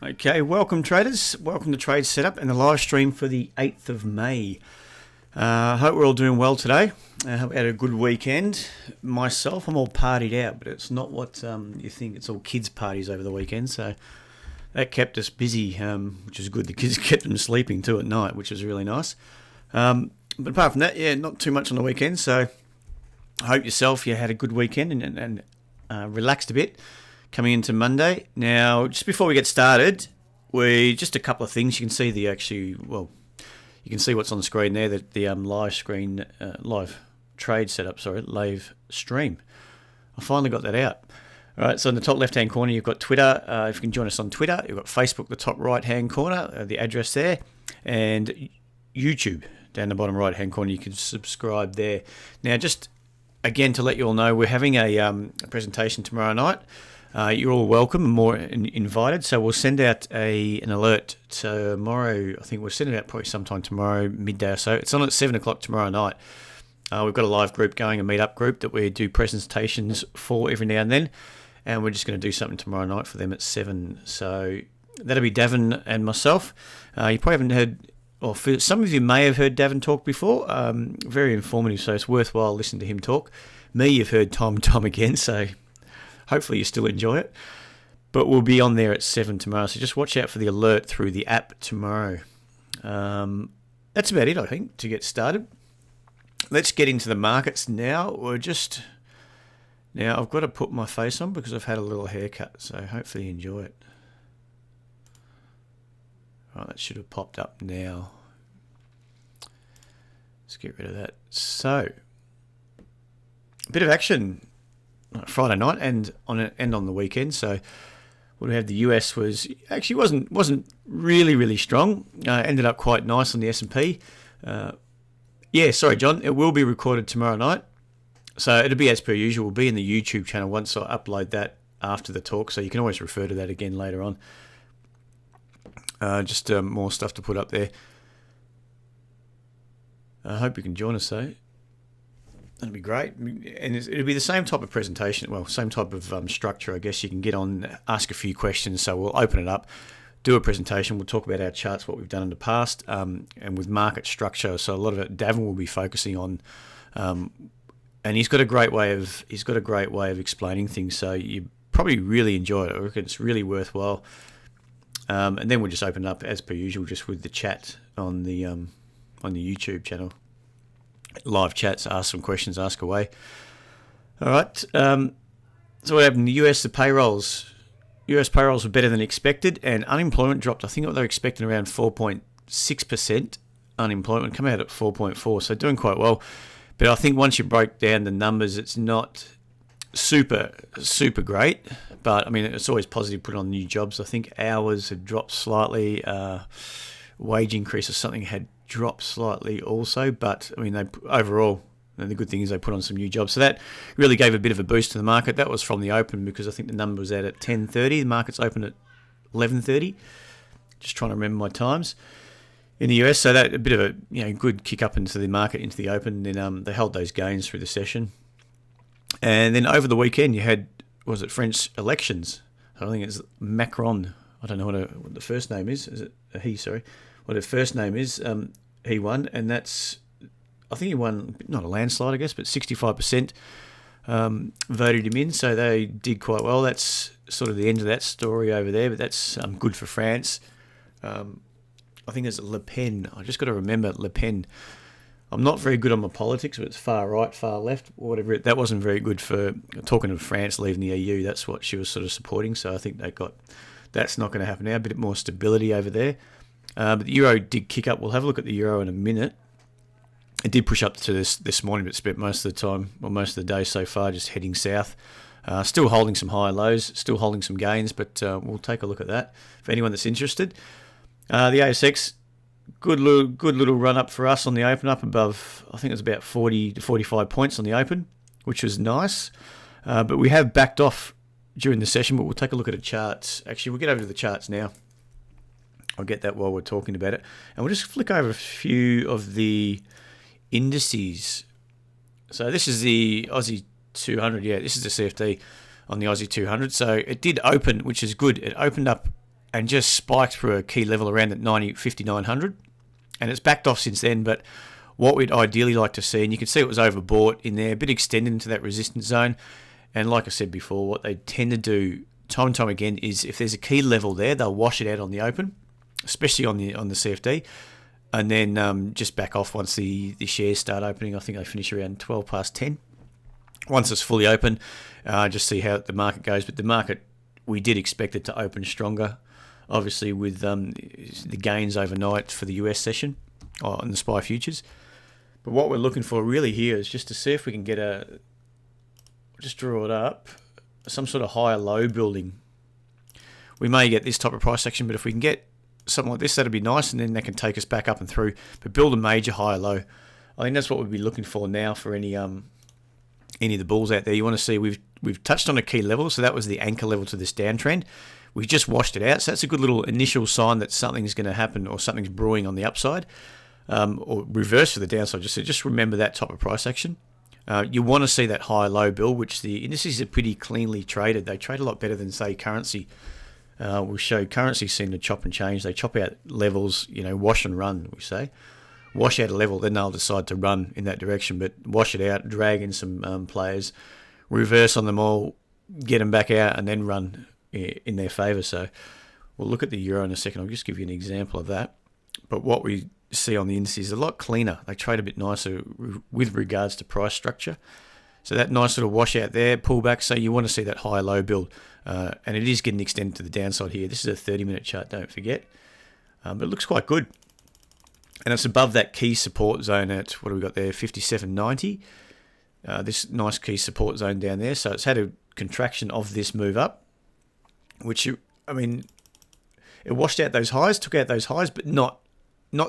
Okay, welcome traders. Welcome to TradeSetup and the live stream for the 8th of May. I hope we're all doing well today. I hope we had a good weekend. Myself, I'm all partied out, but it's not what you think. It's all kids' parties over the weekend, so that kept us busy, which is good. The kids kept them sleeping too at night, which was really nice. But apart from that, yeah, not too much on the weekend, so I hope you had a good weekend and relaxed a bit. Coming into Monday. Now, just before we get started, just a couple of things. You can see you can see what's on the screen there, the live trade setup, live stream. I finally got that out. All right, so in the top left-hand corner, you've got Twitter. If you can join us on Twitter, you've got Facebook, the top right-hand corner, the address there, and YouTube down the bottom right-hand corner. You can subscribe there. Now, just again to let you all know, we're having a presentation tomorrow night. You're all welcome and more invited. So we'll send out an alert tomorrow. I think we'll send it out probably sometime tomorrow, midday or so. It's on at 7 o'clock tomorrow night. We've got a live group going, a meet-up group that we do presentations for every now and then. And we're just going to do something tomorrow night for them at 7. So that'll be Davin and myself. You probably haven't heard, or some of you may have heard Davin talk before. Very informative, so it's worthwhile listening to him talk. Me, you've heard time and time again, so hopefully you still enjoy it. But we'll be on there at 7 tomorrow, so just watch out for the alert through the app tomorrow. That's about it, I think, to get started. Let's get into the markets now. Now I've got to put my face on because I've had a little haircut, so hopefully you enjoy it. Right, that should have popped up now. Let's get rid of that. So, a bit of action Friday night and on the weekend. So what we had, the US wasn't really strong. Ended up quite nice on the S&P. Sorry, John. It will be recorded tomorrow night, so it'll be as per usual. We'll be in the YouTube channel once I upload that after the talk, so you can always refer to that again later on. Just more stuff to put up there. I hope you can join us though. That'd be great, and it'll be the same type of presentation, same type of structure, I guess. You can get on, ask a few questions, so we'll open it up, do a presentation, we'll talk about our charts, what we've done in the past, and with market structure, so a lot of it Davin will be focusing on, and he's got a great way of explaining things, so you probably really enjoy it. I reckon it's really worthwhile, and then we'll just open it up as per usual, just with the chat on the YouTube channel. Live chats, ask some questions, ask away. All right. So what happened in the US? US payrolls were better than expected, and unemployment dropped. I think what they're expecting around 4.6% unemployment, come out at 4.4%, so doing quite well. But I think once you break down the numbers, it's not super great. But I mean, it's always positive to put on new jobs. I think hours had dropped slightly. Wage increase or something had dropped slightly also, but I mean, overall, the good thing is they put on some new jobs, so that really gave a bit of a boost to the market. That was from the open, because I think the number was out at 10:30. The market's open at 11:30. Just trying to remember my times in the US. So that a bit of a good kick up into the market, into the open. Then they held those gains through the session, and then over the weekend you had, was it French elections? I think it's Macron. I don't know what the first name is. Is it he? Sorry. What his first name is, he won, and I think he won, not a landslide, I guess, but 65% voted him in, so they did quite well. That's sort of the end of that story over there, but that's good for France. I think there's Le Pen. I just got to remember Le Pen. I'm not very good on my politics, but it's far right, far left, whatever. That wasn't very good for talking of France leaving the EU. That's what she was sort of supporting, so I think that's not going to happen now. A bit more stability over there. But the euro did kick up. We'll have a look at the euro in a minute. It did push up to this morning, but spent most of the time, most of the day so far, just heading south. Still holding some high lows, still holding some gains, but we'll take a look at that for anyone that's interested. The ASX, good little run up for us on the open, up above, I think it was about 40 to 45 points on the open, which was nice. But we have backed off during the session, but we'll take a look at the charts. Actually, we'll get over to the charts now. I'll get that while we're talking about it. And we'll just flick over a few of the indices. So this is the Aussie 200. Yeah, this is the CFD on the Aussie 200. So it did open, which is good. It opened up and just spiked through a key level around at 5900, and it's backed off since then. But what we'd ideally like to see, and you can see it was overbought in there, a bit extended into that resistance zone. And like I said before, what they tend to do time and time again is if there's a key level there, they'll wash it out on the open, especially on the CFD, and then just back off once the shares start opening. I think they finish around 12 past 10. Once it's fully open, just see how the market goes. But the market, we did expect it to open stronger, obviously with the gains overnight for the US session on the SPY futures. But what we're looking for really here is just to see if we can get just draw it up, some sort of higher low building. We may get this type of price action, but if we can get something like this, that'd be nice, and then that can take us back up and through. But build a major higher low. I think that's what we'd be looking for now for any of the bulls out there. You want to see we've touched on a key level, so that was the anchor level to this downtrend. We just washed it out, so that's a good little initial sign that something's going to happen or something's brewing on the upside, or reverse to the downside. Just remember that type of price action. You want to see that high low build, which the indices are pretty cleanly traded. They trade a lot better than, say, currency. We'll show currency seem to chop and change. They chop out levels, wash and run, we say. Wash out a level, then they'll decide to run in that direction, but wash it out, drag in some players, reverse on them all, get them back out, and then run in their favour. So we'll look at the euro in a second. I'll just give you an example of that. But what we see on the indices is a lot cleaner. They trade a bit nicer with regards to price structure. So that nice little washout there, pullback. So you want to see that high low build, and it is getting extended to the downside here. This is a 30-minute chart, don't forget, but it looks quite good, and it's above that key support zone at what have we got there, 57.90. This nice key support zone down there. So it's had a contraction of this move up, which it washed out those highs, took out those highs, but not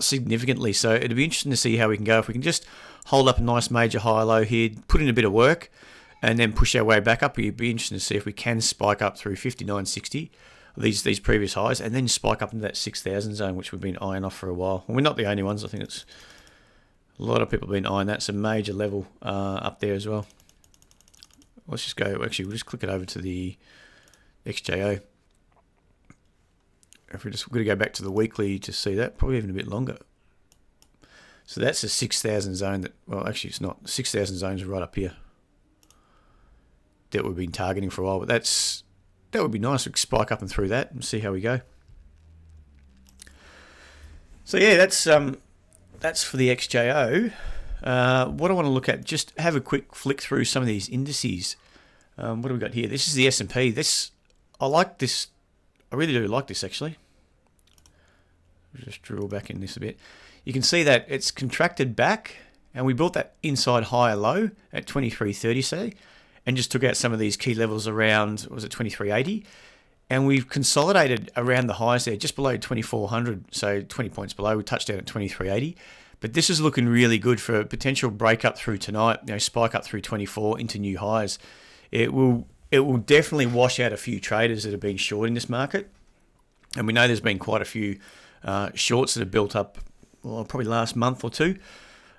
significantly. So it'd be interesting to see how we can go if we can just hold up a nice major high low here, put in a bit of work, and then push our way back up. It'd be interesting to see if we can spike up through 59.60, these previous highs, and then spike up into that 6,000 zone, which we've been eyeing off for a while. And we're not the only ones. I think it's a lot of people have been eyeing that. It's a major level up there as well. Let's just go. Actually, we'll just click it over to the XJO. If we're going to go back to the weekly to see that, probably even a bit longer. So that's a 6,000 zone that, well, actually it's not. 6,000 zones are right up here that we've been targeting for a while, but that would be nice. We could spike up and through that and see how we go. So yeah, that's for the XJO. What I want to look at, just have a quick flick through some of these indices. What do we got here? This is the S&P. I like this. I really do like this, actually. Just drill back in this a bit. You can see that it's contracted back, and we built that inside higher low at 23.30, say, and just took out some of these key levels around, was it 23.80? And we've consolidated around the highs there, just below 2400, so 20 points below. We touched down at 23.80. But this is looking really good for a potential break up through tonight, spike up through 24 into new highs. It will definitely wash out a few traders that have been short in this market. And we know there's been quite a few shorts that have built up, probably last month or two.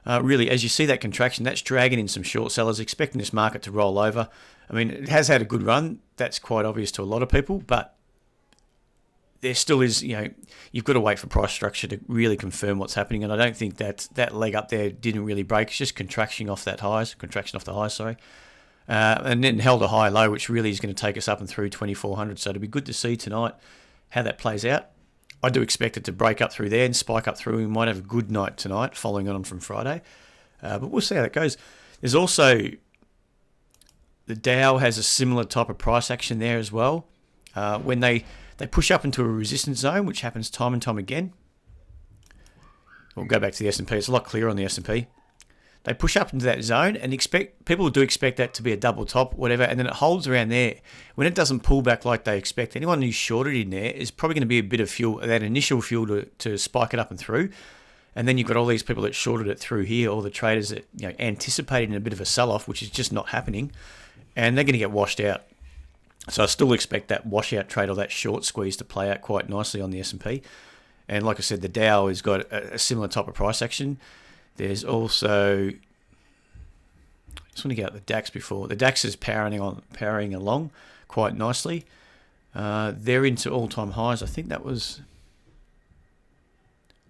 Really, as you see that contraction, that's dragging in some short sellers, expecting this market to roll over. I mean, it has had a good run. That's quite obvious to a lot of people, but there still is, you've got to wait for price structure to really confirm what's happening. And I don't think that leg up there didn't really break. It's just contraction off the highs, and then held a high low, which really is going to take us up and through 2400. So it'll be good to see tonight how that plays out. I do expect it to break up through there and spike up through. We might have a good night tonight, following on from Friday. But we'll see how that goes. There's also, the Dow has a similar type of price action there as well. When they push up into a resistance zone, which happens time and time again. We'll go back to the S&P. It's a lot clearer on the S&P. They push up into that zone, and people do expect that to be a double top, whatever, and then it holds around there. When it doesn't pull back like they expect, anyone who's shorted in there is probably going to be a bit of fuel, that initial fuel to spike it up and through. And then you've got all these people that shorted it through here, all the traders that anticipating a bit of a sell-off, which is just not happening, and they're going to get washed out. So I still expect that washout trade or that short squeeze to play out quite nicely on the S&P. And like I said, the Dow has got a similar type of price action. There's also, just want to get out the DAX before. The DAX is powering along quite nicely. They're into all-time highs. I think that was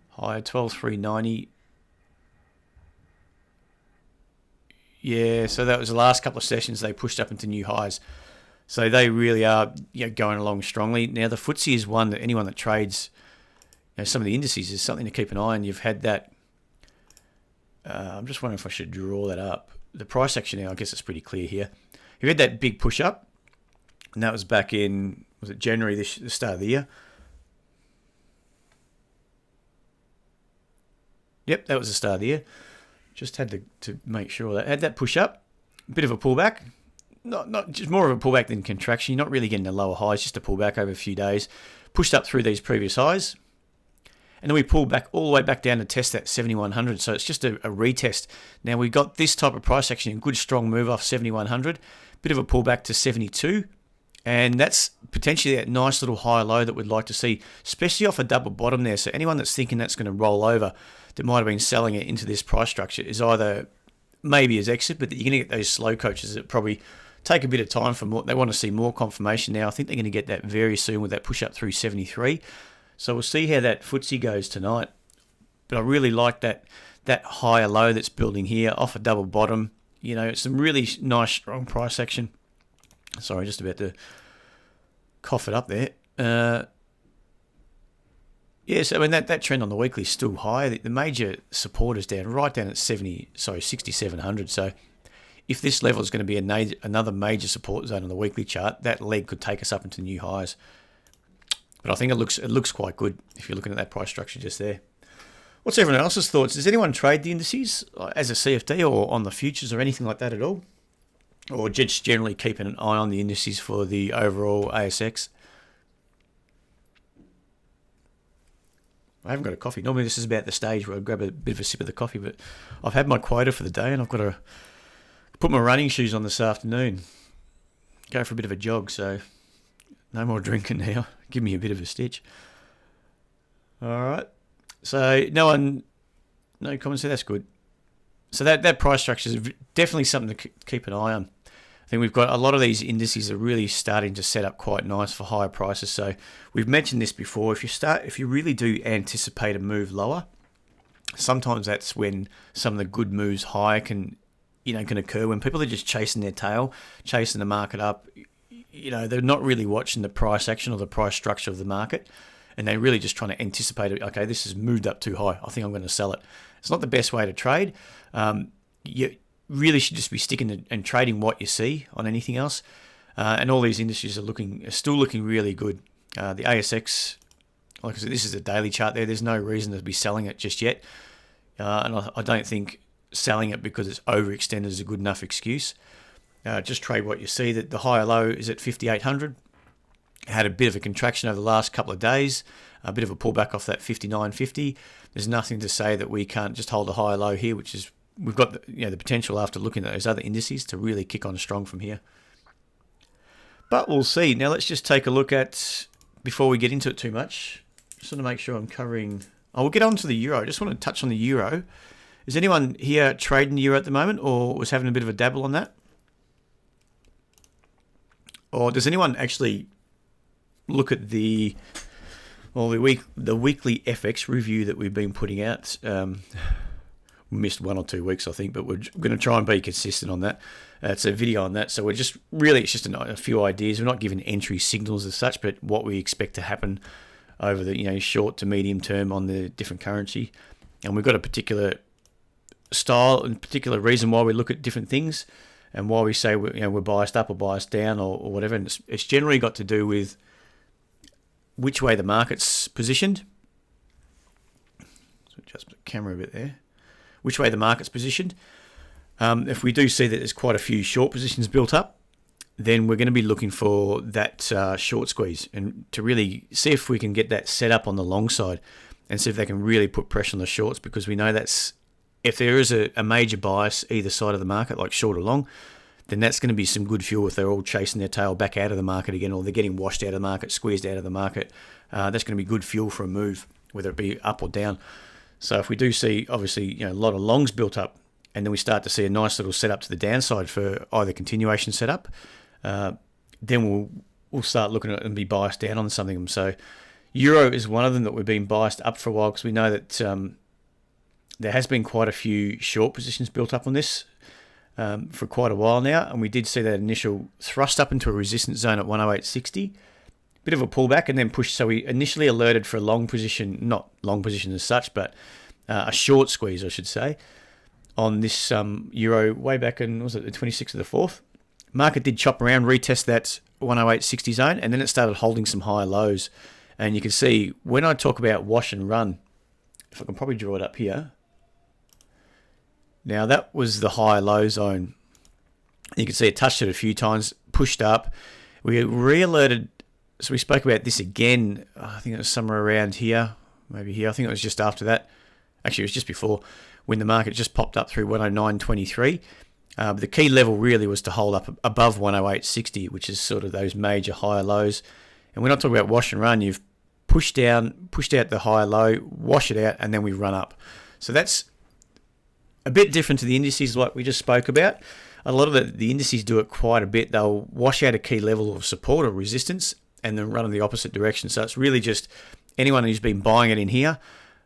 higher, 12,390. Yeah, so that was the last couple of sessions they pushed up into new highs. So they really are going along strongly. Now the FTSE is one that anyone that trades some of the indices is something to keep an eye on. You've had that. I'm just wondering if I should draw that up. The price action now, I guess it's pretty clear here. You had that big push up, and that was back in, was it January, the start of the year? Yep, that was the start of the year. Just had to make sure that had that push up, a bit of a pullback. Not just more of a pullback than contraction. You're not really getting the lower highs, just a pullback over a few days. Pushed up through these previous highs. And then we pulled back all the way back down to test that 7,100. So it's just a retest. Now we got this type of price action, a good strong move off 7,100. Bit of a pullback to 72. And that's potentially that nice little high low that we'd like to see, especially off a double bottom there. So anyone that's thinking that's going to roll over, that might have been selling it into this price structure, is either maybe as exit, but you're going to get those slow coaches that probably take a bit of time for more. They want to see more confirmation now. I think they're going to get that very soon with that push up through 73. So we'll see how that FTSE goes tonight. But I really like that higher low that's building here off a double bottom. Some really nice strong price action. Sorry, just about to cough it up there. So I mean that trend on the weekly is still high. The major support is right down at 6,700. So if this level is going to be another major support zone on the weekly chart, that leg could take us up into new highs. But I think it looks quite good if you're looking at that price structure just there. What's everyone else's thoughts? Does anyone trade the indices as a CFD or on the futures or anything like that at all? Or just generally keeping an eye on the indices for the overall ASX? I haven't got a coffee. Normally this is about the stage where I grab a bit of a sip of the coffee, but I've had my quota for the day and I've got to put my running shoes on this afternoon. Go for a bit of a jog, so no more drinking now. Give me a bit of a stitch. All right. So no comments there. That's good. So that price structure is definitely something to keep an eye on. I think we've got a lot of these indices are really starting to set up quite nice for higher prices. So we've mentioned this before. If you really do anticipate a move lower, sometimes that's when some of the good moves higher can occur. When people are just chasing their tail, chasing the market up, they're not really watching the price action or the price structure of the market, and they're really just trying to anticipate it. Okay, this has moved up too high. I think I'm going to sell it. It's not the best way to trade. You really should just be sticking and trading what you see on anything else. And all these industries are still looking really good. The ASX, like I said, this is a daily chart there. There's no reason to be selling it just yet. And I don't think selling it because it's overextended is a good enough excuse. Just trade what you see. That the higher low is at 5,800. Had a bit of a contraction over the last couple of days, a bit of a pullback off that 59.50. There's nothing to say that we can't just hold a higher low here, which is we've got the potential after looking at those other indices to really kick on strong from here. But we'll see. Now let's just take a look at, before we get into it too much, just want to make sure I'm covering. We'll get on to the euro. I just want to touch on the euro. Is anyone here trading the euro at the moment, or was having a bit of a dabble on that? Or does anyone actually look at the weekly FX review that we've been putting out? We missed 1 or 2 weeks, I think, but we're going to try and be consistent on that. It's a video on that, so it's just a few ideas. We're not giving entry signals as such, but what we expect to happen over the short to medium term on the different currency. And we've got a particular style and particular reason why we look at different things, and why we say we're biased up or biased down or whatever. And it's generally got to do with which way the market's positioned. So adjust the camera a bit there. Which way the market's positioned. If we do see that there's quite a few short positions built up, then we're going to be looking for that short squeeze, and to really see if we can get that set up on the long side and see if they can really put pressure on the shorts, because we know that's, if there is a major bias either side of the market, like short or long, then that's going to be some good fuel if they're all chasing their tail back out of the market again, or they're getting washed out of the market, squeezed out of the market. That's going to be good fuel for a move, whether it be up or down. So if we do see, obviously, a lot of longs built up, and then we start to see a nice little setup to the downside for either continuation setup, then we'll we'll start looking at it and be biased down on something of them. So Euro is one of them that we've been biased up for a while because we know that there has been quite a few short positions built up on this for quite a while now, and we did see that initial thrust up into a resistance zone at 108.60, bit of a pullback and then push. So we initially alerted for a long position, not long position as such, but a short squeeze, I should say, on this Euro way back in, was it the 26th of the 4th? Market did chop around, retest that 108.60 zone, and then it started holding some higher lows. And you can see when I talk about wash and run, if I can probably draw it up here. Now that was the high low zone. You can see it touched it a few times, pushed up. We re-alerted, so we spoke about this again, I think it was somewhere around here, maybe here. I think it was just after that. Actually, it was just before, when the market just popped up through 109.23. But the key level really was to hold up above 108.60, which is sort of those major higher lows. And when I talk about wash and run, you've pushed out the higher low, wash it out, and then we run up. So that's a bit different to the indices like we just spoke about. A lot of the indices do it quite a bit. They'll wash out a key level of support or resistance and then run in the opposite direction. So it's really just anyone who's been buying it in here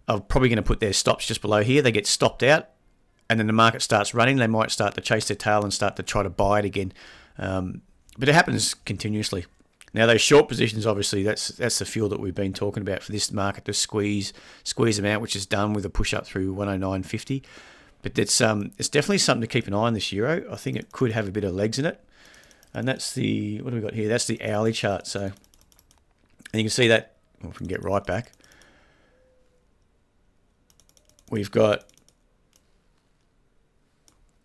are probably going to put their stops just below here. They get stopped out, and then the market starts running. They might start to chase their tail and start to try to buy it again. But it happens continuously. Now those short positions, obviously, that's the fuel that we've been talking about for this market to squeeze them out, which is done with a push up through 109.50. But it's definitely something to keep an eye on this Euro. I think it could have a bit of legs in it. And that's the, what do we got here? That's the hourly chart. So, and you can see that, well, if we can get right back, we've got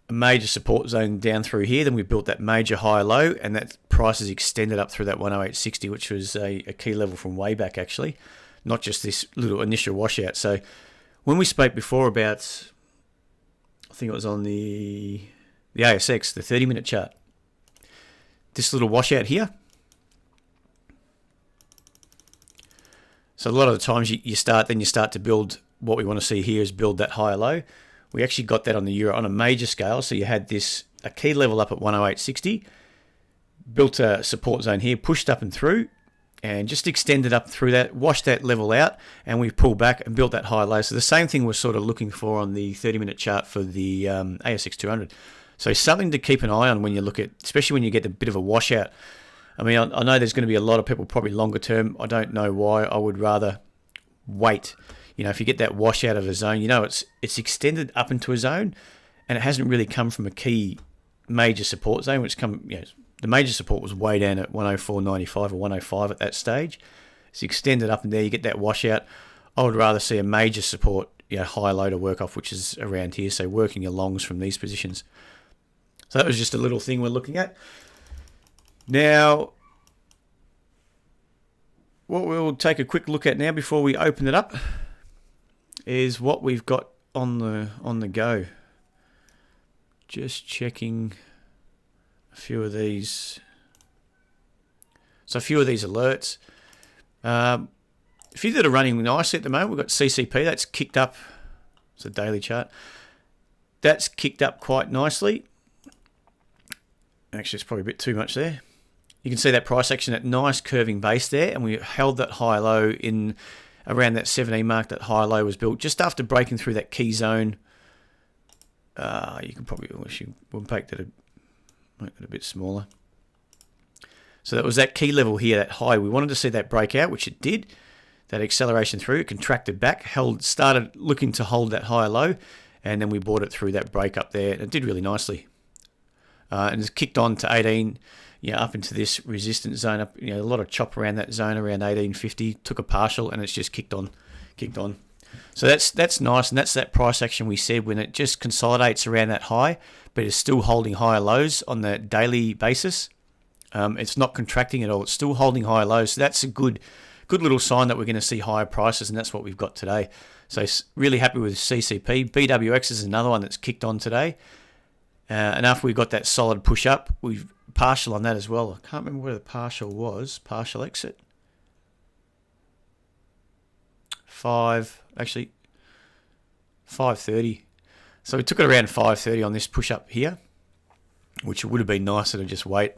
a major support zone down through here. Then we built that major high low, and that price is extended up through that 108.60, which was a key level from way back, actually, not just this little initial washout. So when we spoke before about, I think it was on the ASX, the 30-minute chart, this little washout here. So a lot of the times you start to build, what we want to see here is build that higher low. We actually got that on the Euro on a major scale. So you had a key level up at 108.60, built a support zone here, pushed up and through, and just extended up through that, washed that level out, and we've pulled back and built that high low. So the same thing we're sort of looking for on the 30-minute chart for the ASX200. So something to keep an eye on when you look at, especially when you get a bit of a washout. I mean, I know there's going to be a lot of people probably longer term. I don't know why. I would rather wait. You know, if you get that washout of a zone, you know it's extended up into a zone, and it hasn't really come from a key major support zone, which the major support was way down at 104.95 or 105 at that stage. It's extended up in there. You get that washout. I would rather see a major support, high low to work off, which is around here. So working your longs from these positions. So that was just a little thing we're looking at. Now, what we'll take a quick look at now before we open it up is what we've got on the go. Just checking a few of these. So a few of these alerts. A few that are running nicely at the moment. We've got CCP, that's kicked up. It's a daily chart. That's kicked up quite nicely. Actually, it's probably a bit too much there. You can see that price action, that nice curving base there, and we held that high low in around that 17 mark. That high low was built just after breaking through that key zone. You can probably, we'll make that a bit smaller. So that was that key level here, that high. We wanted to see that break out, which it did. That acceleration through, it contracted back, started looking to hold that higher low, and then we bought it through that break up there. And it did really nicely. And it's kicked on to 18, up into this resistance zone. Up, a lot of chop around that zone around 18.50. Took a partial, and it's just kicked on. So that's nice, and that's that price action we said when it just consolidates around that high, but it's still holding higher lows on the daily basis. It's not contracting at all. It's still holding higher lows. So that's a good little sign that we're going to see higher prices, and that's what we've got today. So really happy with CCP. BWX is another one that's kicked on today. And after we got that solid push up, we've partial on that as well. I can't remember where the partial was. Partial exit. 5.30. So we took it around 5.30 on this push up here, which would have been nicer to just wait.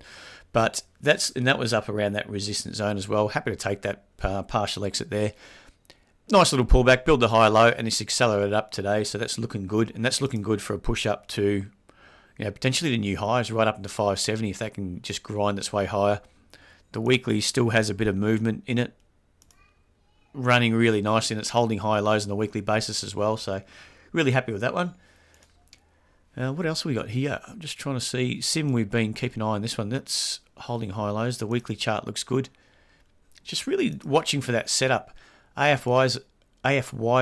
But that was up around that resistance zone as well. Happy to take that partial exit there. Nice little pullback, build the high low, and it's accelerated up today, so that's looking good. And that's looking good for a push up to, potentially the new highs right up into 570 if that can just grind its way higher. The weekly still has a bit of movement in it, running really nicely, and it's holding high lows on the weekly basis as well. So really happy with that one. What else have we got here? I'm just trying to see. Sim, we've been keeping an eye on this one. That's holding high lows. The weekly chart looks good. Just really watching for that setup. AFY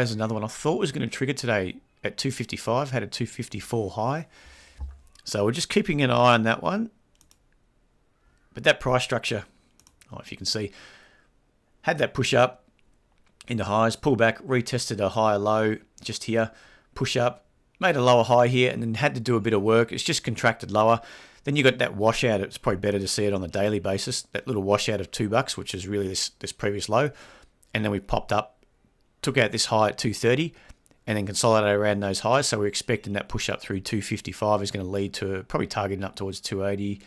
is another one I thought was going to trigger today at 255. Had a 254 high. So we're just keeping an eye on that one. But that price structure, if you can see, had that push up into highs, pull back, retested a higher low just here, push up, made a lower high here, and then had to do a bit of work. It's just contracted lower. Then you got that washout. It's probably better to see it on the daily basis. That little washout of $2, which is really this previous low. And then we popped up, took out this high at 230, and then consolidated around those highs. So we're expecting that push up through 255 is going to lead to probably targeting up towards 280,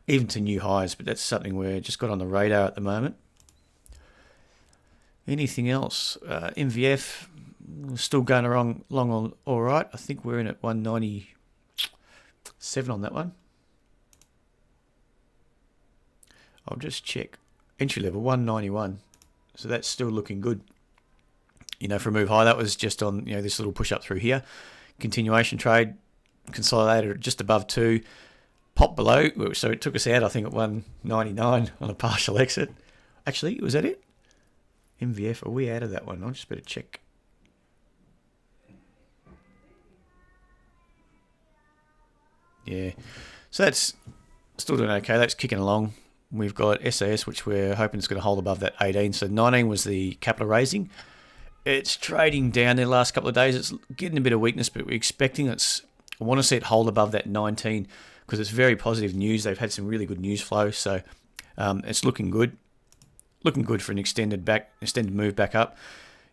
even to new highs. But that's something we're just got on the radar at the moment. Anything else? MVF, still going along all right. I think we're in at 197 on that one. I'll just check. Entry level 191. So that's still looking good. For a move high, that was just on this little push up through here. Continuation trade, consolidated just above 2, popped below. So it took us out, I think, at 199 on a partial exit. Actually, was that it? MVF, are we out of that one? I'll just better check. Yeah, so that's still doing okay. That's kicking along. We've got SAS, which we're hoping is going to hold above that 18. So 19 was the capital raising. It's trading down the last couple of days. It's getting a bit of weakness, but we're expecting I want to see it hold above that 19 because it's very positive news. They've had some really good news flow. So it's looking good. Looking good for an extended move back up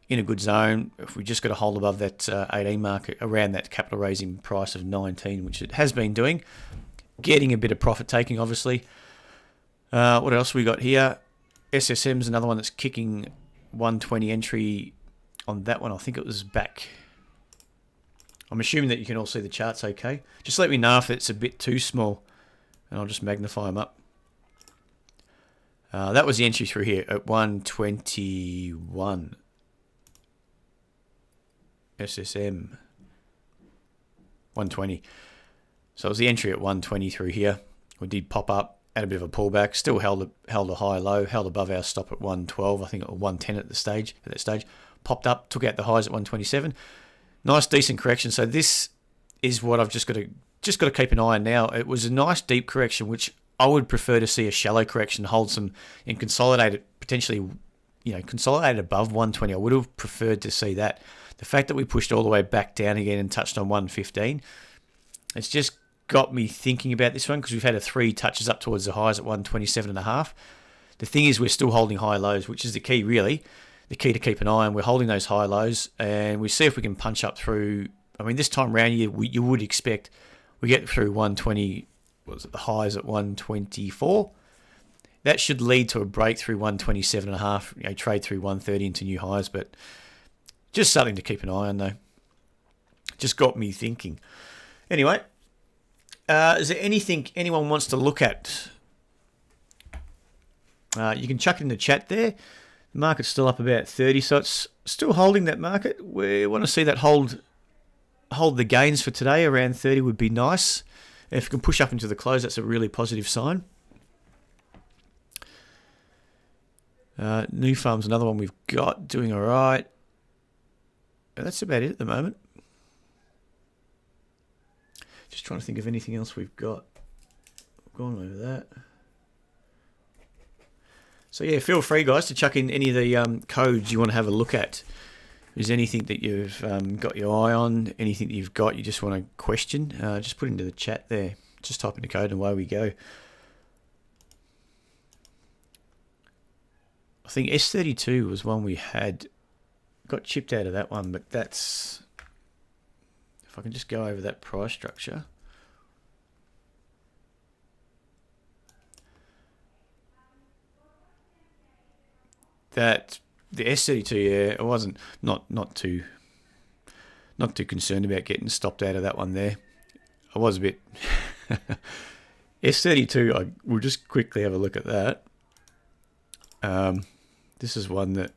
in a good zone. If we just got to hold above that 18 market around that capital raising price of 19, which it has been doing, getting a bit of profit taking, obviously. What else we got here? SSM's another one that's kicking 120 entry on that one. I think it was back. I'm assuming that you can all see the charts okay. Just let me know if it's a bit too small and I'll just magnify them up. That was the entry through here at 121. SSM 120. So it was the entry at 120 through here. We did pop up, had a bit of a pullback, still held a high low, held above our stop at 112, I think, or 110 at that stage. Popped up, took out the highs at 127. Nice decent correction. So this is what I've just got to keep an eye on now. It was a nice deep correction, which I would prefer to see a shallow correction, hold some and consolidate it, potentially, consolidate above 120. I would have preferred to see that. The fact that we pushed all the way back down again and touched on 115, it's just got me thinking about this one because we've had 3 touches up towards the highs at 127.5. The thing is we're still holding high lows, which is the key really. The key to keep an eye on. We're holding those high lows and we see if we can punch up through. I mean, this time around you would expect we get through 120, the highs at 124. That should lead to a breakthrough 127.5, trade through 130 into new highs, but just something to keep an eye on though. Just got me thinking. Anyway, is there anything anyone wants to look at? You can chuck it in the chat there. The market's still up about 30, so it's still holding that market. We want to see that hold the gains for today. Around 30 would be nice. If we can push up into the close, that's a really positive sign. New Farm's another one we've got doing all right. That's about it at the moment. Just trying to think of anything else we've got. I've gone over that. So yeah, feel free guys to chuck in any of the codes you want to have a look at. Is anything that you've got your eye on, anything that you've got you just want to question, just put it into the chat there. Just type in the code and away we go. I think S32 was one we had, got chipped out of that one, but that's, if I can just go over that price structure. that the S32, yeah, I wasn't not too concerned about getting stopped out of that one there. I was a bit S32. We'll just quickly have a look at that. This is one that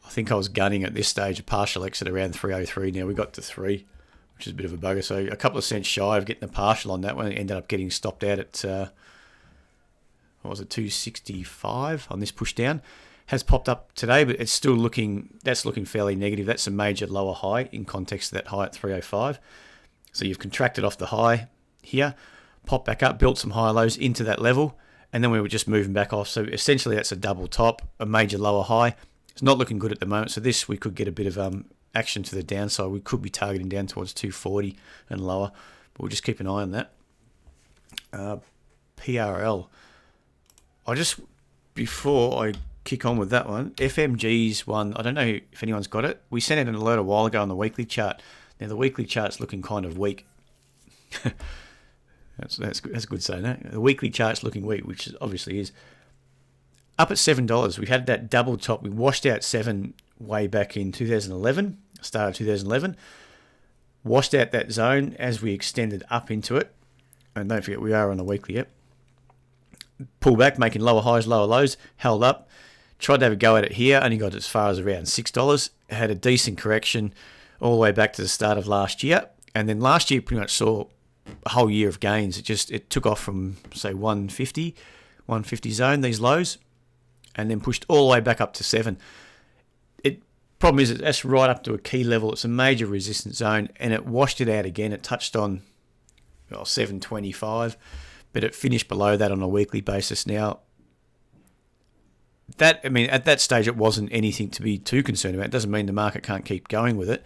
I think I was gunning at this stage, a partial exit around 303. Now we got to 3, which is a bit of a bugger. So a couple of cents shy of getting a partial on that one. Ended up getting stopped out at what was it, 265 on this push down. Has popped up today, but it's still looking fairly negative. That's a major lower high in context of that high at 305. So you've contracted off the high here, popped back up, built some high lows into that level, and then we were just moving back off. So essentially that's a double top, a major lower high. It's not looking good at the moment. So this, we could get a bit of action to the downside. We could be targeting down towards 240 and lower, but we'll just keep an eye on that. PRL. Before I kick on with that one, FMG's one, I don't know if anyone's got it. We sent out an alert a while ago on the weekly chart. Now the weekly chart's looking kind of weak. that's good saying that. The weekly chart's looking weak, which obviously is. Up at $7. We had that double top. We washed out 7 way back in 2011, start of 2011. Washed out that zone as we extended up into it. And don't forget, we are on the weekly yet. Pull back, making lower highs, lower lows, held up. Tried to have a go at it here, only got as far as around $6. Had a decent correction all the way back to the start of last year. And then last year pretty much saw a whole year of gains. It took off from, say, 150 zone, these lows, and then pushed all the way back up to 7. Problem is, that's right up to a key level. It's a major resistance zone, and it washed it out again. It touched on 725, but it finished below that on a weekly basis. Now, at that stage, it wasn't anything to be too concerned about. It doesn't mean the market can't keep going with it,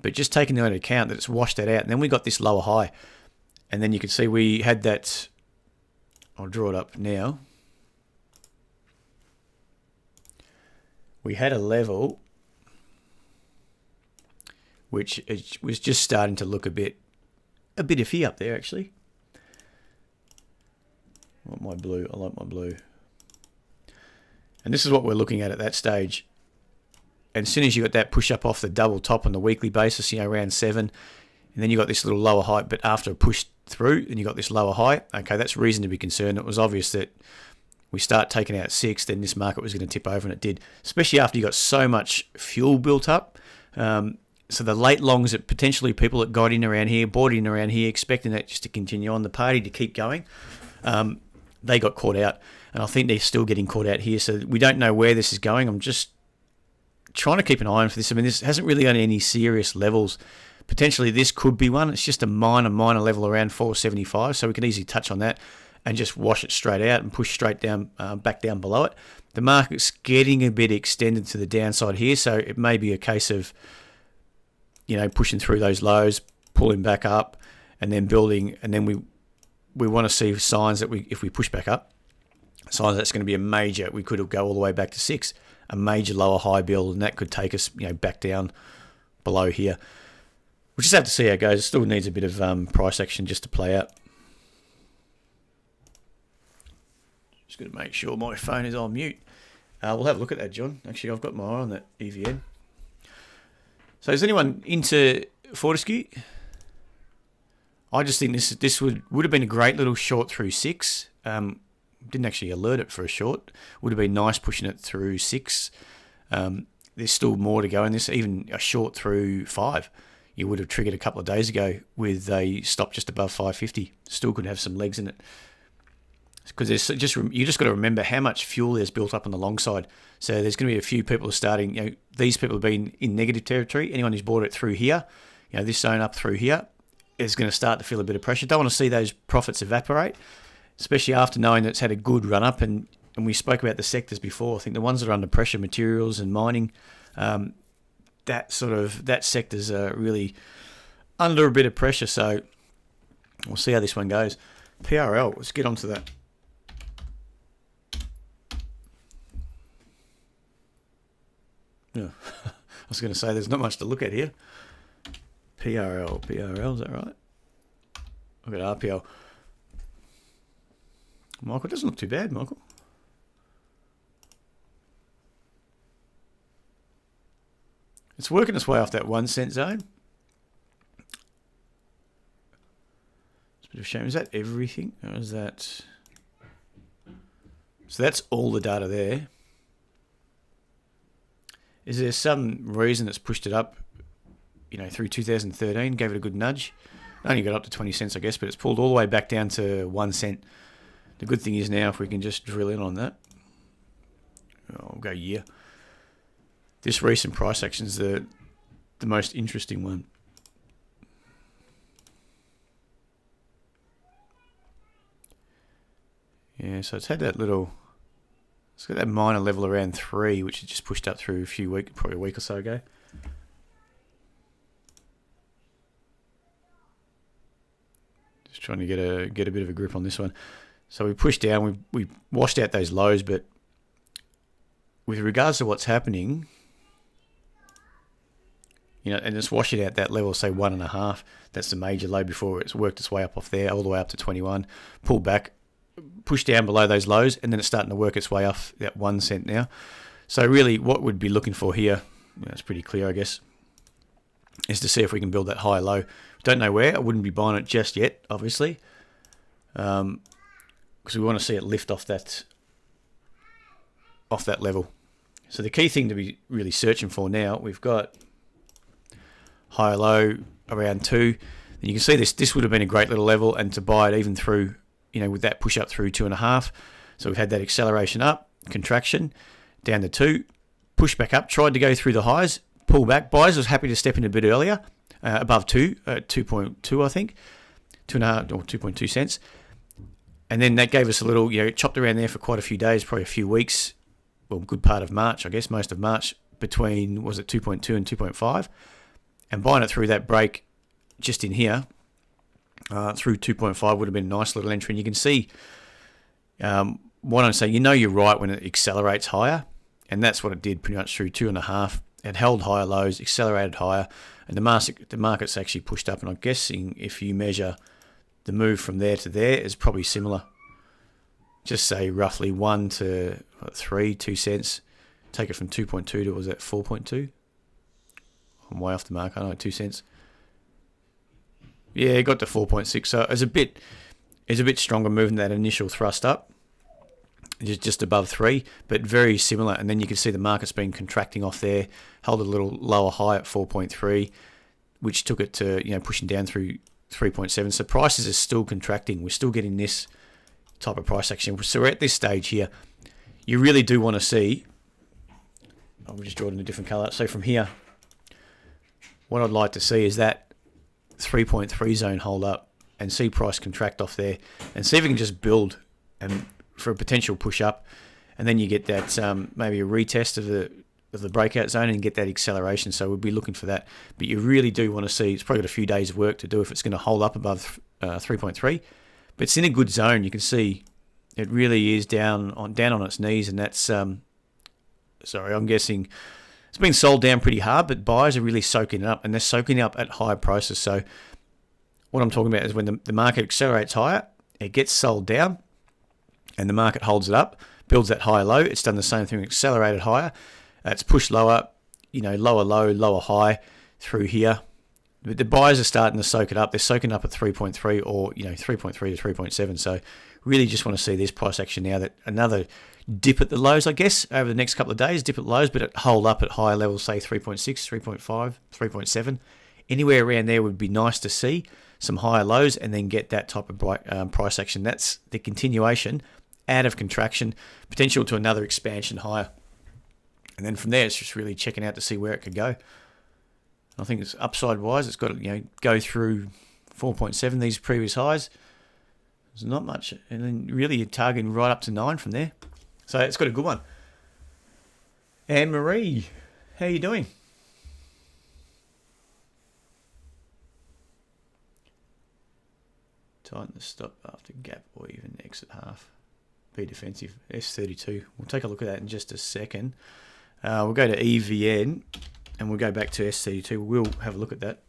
but just taking into account that it's washed that out, and then we got this lower high, and then you can see we had that. I'll draw it up now. We had a level which was just starting to look a bit iffy up there, actually. I like my blue. And this is what we're looking at that stage. And as soon as you got that push up off the double top on the weekly basis, around 7, and then you got this little lower high, but after a push through, and you got this lower high, okay, that's reason to be concerned. It was obvious that we start taking out 6, then this market was going to tip over, and it did, especially after you got so much fuel built up. So the late longs that potentially people that got in around here, bought in around here, expecting that just to continue on, the party to keep going, they got caught out. And I think they're still getting caught out here. So we don't know where this is going. I'm just trying to keep an eye on for this. This hasn't really got any serious levels. Potentially this could be one. It's just a minor level around 475. So we can easily touch on that and just wash it straight out and push straight down, back down below it. The market's getting a bit extended to the downside here. So it may be a case of pushing through those lows, pulling back up, and then building. And then we want to see signs that if we push back up, signs that's going to be a major. We could go all the way back to 6, a major lower high build, and that could take us, back down below here. We'll just have to see how it goes. It still needs a bit of price action just to play out. Just going to make sure my phone is on mute. We'll have a look at that, John. Actually, I've got my eye on that EVN. So is anyone into Fortescue? I just think this would have been a great little short through 6. Didn't actually alert it for a short. Would have been nice pushing it through 6. There's still more to go in this. Even a short through 5, you would have triggered a couple of days ago with a stop just above 550. Still could have some legs in it. Because you just got to remember how much fuel there's built up on the long side. So there's going to be a few people starting. These people have been in negative territory. Anyone who's bought it through here, this zone up through here, is going to start to feel a bit of pressure. Don't want to see those profits evaporate, especially after knowing that it's had a good run up. And we spoke about the sectors before. I think the ones that are under pressure, materials and mining, that sectors are really under a bit of pressure. So we'll see how this one goes. PRL. Let's get onto that. Yeah. I was going to say there's not much to look at here. PRL, is that right? Look at RPL. Michael, it doesn't look too bad, Michael. It's working its way off that 1 cent zone. It's a bit of a shame. Is that everything? Or is that... So that's all the data there. Is there some reason that's pushed it up, through 2013, gave it a good nudge? Only got up to 20 cents, I guess, but it's pulled all the way back down to 1 cent. The good thing is now, if we can just drill in on that, I'll go year. This recent price action is the most interesting one. Yeah, so it's had that little... It's got that minor level around 3, which it just pushed up through probably a week or so ago. Just trying to get a bit of a grip on this one. So we pushed down, we washed out those lows, but with regards to what's happening, and it's washing out that level, say 1.5. That's the major low before it's worked its way up off there, all the way up to 21. Pulled back, pushed down below those lows, and then it's starting to work its way off that 1 cent now. So really, what we'd be looking for here, it's pretty clear, I guess, is to see if we can build that high low. Don't know where. I wouldn't be buying it just yet, obviously, because we want to see it lift off that level. So the key thing to be really searching for now, we've got high low around 2. And you can see this would have been a great little level, and to buy it even through, with that push up through 2.5. So we've had that acceleration up, contraction, down to 2, push back up, tried to go through the highs, pull back. Buyers was happy to step in a bit earlier, above 2, 2.2 I think, 2.5 or 2.2 cents. And then that gave us a little, it chopped around there for quite a few days, probably a few weeks, well, good part of March, I guess, most of March, between, was it 2.2 and 2.5? And buying it through that break just in here, through 2.5 would have been a nice little entry. And you can see what I'm saying, you're right when it accelerates higher. And that's what it did pretty much through 2.5. It held higher lows, accelerated higher, and the market's actually pushed up. And I'm guessing if you measure the move from there to there is probably similar. Just say roughly 1 to 3, 2 cents. Take it from 2.2 to, was that 4.2? I'm way off the mark, I don't know, 2 cents. Yeah, it got to 4.6, so it's a bit stronger move than that initial thrust up, just above 3, but very similar. And then you can see the market's been contracting off there, held a little lower high at 4.3, which took it to pushing down through 3.7. So prices are still contracting. We're still getting this type of price action. So we're at this stage here. You really do want to see. I'll just draw it in a different colour. So from here, what I'd like to see is that 3.3 zone hold up and see price contract off there, and see if we can just build and for a potential push up, and then you get that maybe a retest of the breakout zone and get that acceleration. So we'll be looking for that. But you really do want to see, it's probably got a few days of work to do if it's going to hold up above 3.3, but it's in a good zone. You can see it really is down on its knees, and that's I'm guessing it's been sold down pretty hard, but buyers are really soaking it up, and they're soaking it up at higher prices. So what I'm talking about is when the market accelerates higher, it gets sold down, and the market holds it up, builds that higher low. It's done the same thing, accelerated higher. It's pushed lower, lower low, lower high through here. But the buyers are starting to soak it up. They're soaking up at 3.3 or 3.3 to 3.7. So really just want to see this price action now, that another dip at the lows, I guess, over the next couple of days, dip at lows, but it hold up at higher levels, say 3.6, 3.5, 3.7. Anywhere around there would be nice to see some higher lows and then get that type of price action. That's the continuation out of contraction, potential to another expansion higher. And then from there, it's just really checking out to see where it could go. I think it's upside wise. It's got to go through 4.7, these previous highs. There's not much, and then really you're targeting right up to 9 from there. So it's got a good one. Anne Marie, how you doing? Tighten the stop after gap or even exit half. Be defensive. S32. We'll take a look at that in just a second. We'll go to EVN and we'll go back to S32. We'll have a look at that.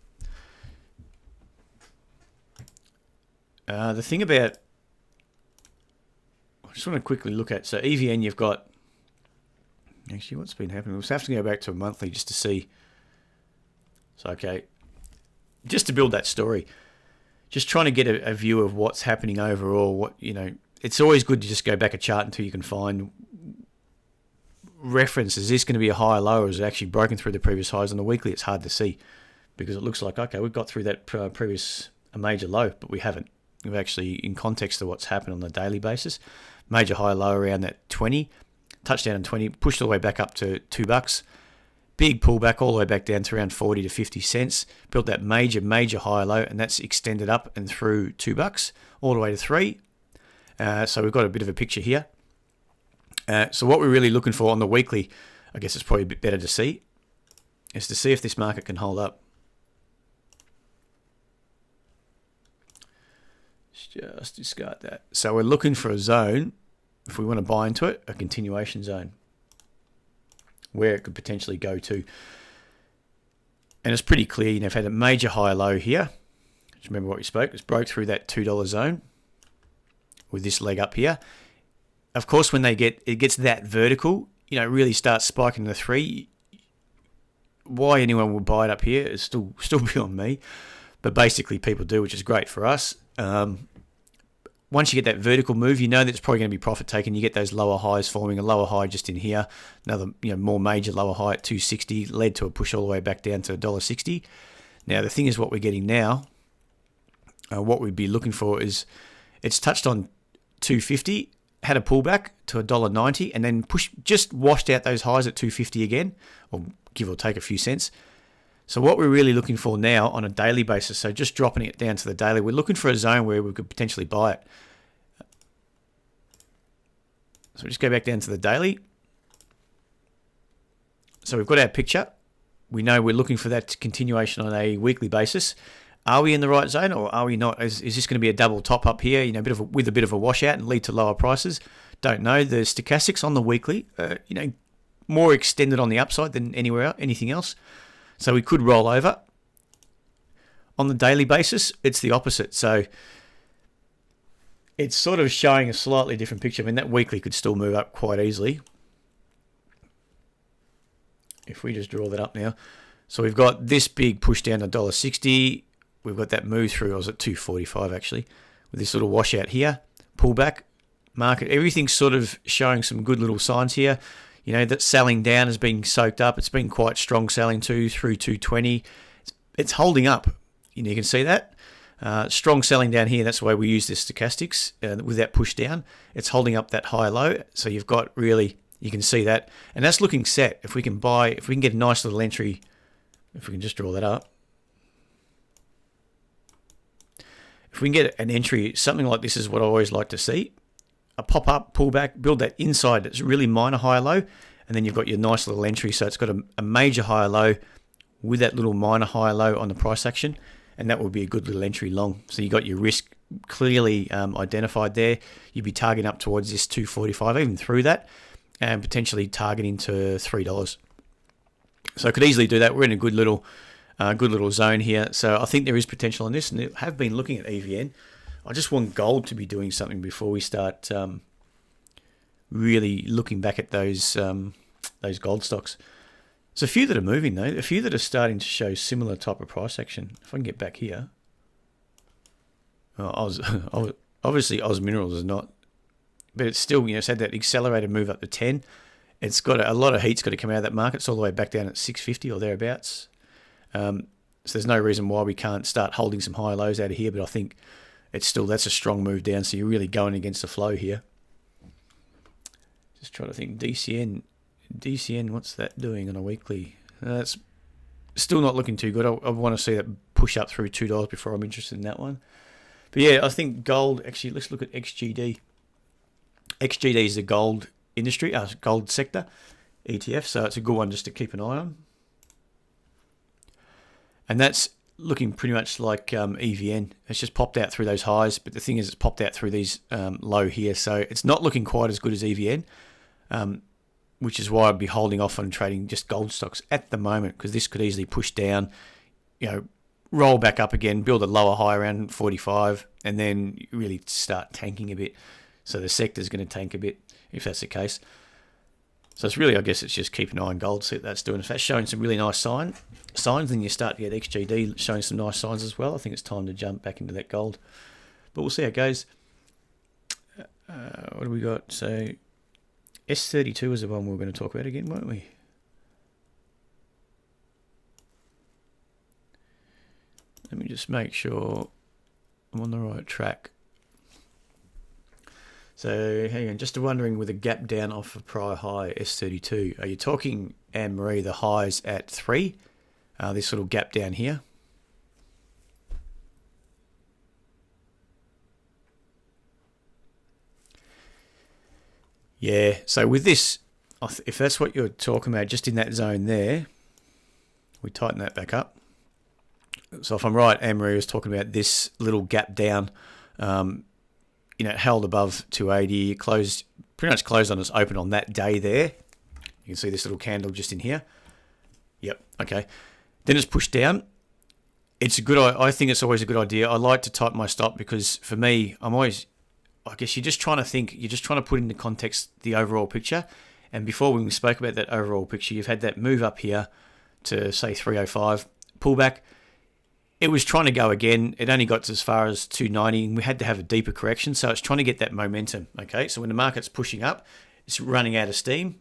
The thing about, I just want to quickly look at, so EVN, you've got, actually what's been happening, we'll have to go back to a monthly just to see So, okay, just to build that story, just trying to get a view of what's happening overall. What, you know, it's always good to just go back a chart until you can find reference. Is this going to be a high or low, or is it actually broken through the previous highs? On the weekly, it's hard to see because it looks like, okay, we've got through that previous major low, but we haven't. We've actually, in context of what's happened on the daily basis, major high low around that 20, touchdown in 20, pushed all the way back up to $2. Big pullback all the way back down to around 40 to 50 cents. Built that major high low, and that's extended up and through $2 all the way to 3. So we've got a bit of a picture here. So what we're really looking for on the weekly, I guess it's probably a bit better to see, is to see if this market can hold up. Just discard that. So we're looking for a zone, if we want to buy into it, a continuation zone, where it could potentially go to. And it's pretty clear, you know, I've had a major high low here. Just remember what we spoke. It's broke through that $2 zone with this leg up here. Of course, when it gets that vertical, you know, really starts spiking to 3. Why anyone would buy it up here is still beyond me. But basically, people do, which is great for us. Once you get that vertical move, you know that it's probably going to be profit taken. You get those lower highs forming, a lower high just in here, another, you know, more major lower high at 260, led to a push all the way back down to $1.60. Now the thing is, what we're getting now, what we'd be looking for is, it's touched on 250, had a pullback to $1.90, and then just washed out those highs at 250 again, or give or take a few cents. So what we're really looking for now on a daily basis, so just dropping it down to the daily, we're looking for a zone where we could potentially buy it. So we just go back down to the daily. So we've got our picture. We know we're looking for that continuation on a weekly basis. Are we in the right zone, or are we not? Is this going to be a double top up here, you know, with a bit of a washout and lead to lower prices? Don't know. The stochastics on the weekly, you know, more extended on the upside than anything else. So we could roll over. On the daily basis, it's the opposite. So it's sort of showing a slightly different picture. I mean, that weekly could still move up quite easily. If we just draw that up now. So we've got this big push down to $1.60. We've got that move through. I was at $2.45 actually, with this little washout here, pullback, market. Everything's sort of showing some good little signs here. You know, that selling down has been soaked up. It's been quite strong selling too through 220. It's holding up. You know, you can see that. Strong selling down here. That's why we use this stochastics with that push down. It's holding up that high low. So you've got really, you can see that. And that's looking set. If we can buy, if we can get a nice little entry, if we can just draw that up. If we can get an entry, something like this is what I always like to see. A pop-up, pullback, build that inside. It's really minor high low, and then you've got your nice little entry. So it's got a major high low with that little minor high low on the price action, and that would be a good little entry long. So you got your risk clearly identified there. You'd be targeting up towards this 245, even through that, and potentially targeting to $3. So I could easily do that. We're in a good little zone here. So I think there is potential on this, and I have been looking at EVN. I just want gold to be doing something before we start really looking back at those gold stocks. There's a few that are moving though. A few that are starting to show similar type of price action. If I can get back here, obviously Oz Minerals is not, but it's still, you know, it's had that accelerated move up to 10. It's got a lot of heat's got to come out of that market. It's all the way back down at 650 or thereabouts. So there's no reason why we can't start holding some high lows out of here, but I think that's a strong move down, so you're really going against the flow here. Just trying to think, DCN, what's that doing on a weekly? That's still not looking too good. I want to see that push up through $2 before I'm interested in that one. But yeah, I think gold, actually, let's look at XGD. XGD is the gold industry, gold sector ETF, so it's a good one just to keep an eye on. And that's looking pretty much like EVN. It's just popped out through those highs, but the thing is it's popped out through these low here. So it's not looking quite as good as EVN, which is why I'd be holding off on trading just gold stocks at the moment, because this could easily push down, you know, roll back up again, build a lower high around 45, and then really start tanking a bit. So the sector's going to tank a bit if that's the case. So it's really, I guess it's just keep an eye on gold, see what that's doing. If that's showing some really nice signs, then you start to get XGD showing some nice signs as well. I think it's time to jump back into that gold, but we'll see how it goes. What do we got? So S32 is the one we were going to talk about again, weren't we? Let me just make sure I'm on the right track. So hang on, just wondering, with a gap down off a prior high, S32, are you talking, Anne-Marie, the highs at 3? This little gap down here? Yeah, so with this, if that's what you're talking about, just in that zone there, we tighten that back up. So if I'm right, Anne-Marie was talking about this little gap down, you know, held above 280, closed, pretty much closed on its open on that day there. You can see this little candle just in here. Yep, okay. Then it's pushed down. It's a good, I think it's always a good idea. I like to tighten my stop because for me, I'm always, I guess you're just trying to think, you're just trying to put into context the overall picture. And before, when we spoke about that overall picture, you've had that move up here to say 305, pullback. It was trying to go again. It only got to as far as 290, and we had to have a deeper correction. So it's trying to get that momentum. Okay, so when the market's pushing up, it's running out of steam,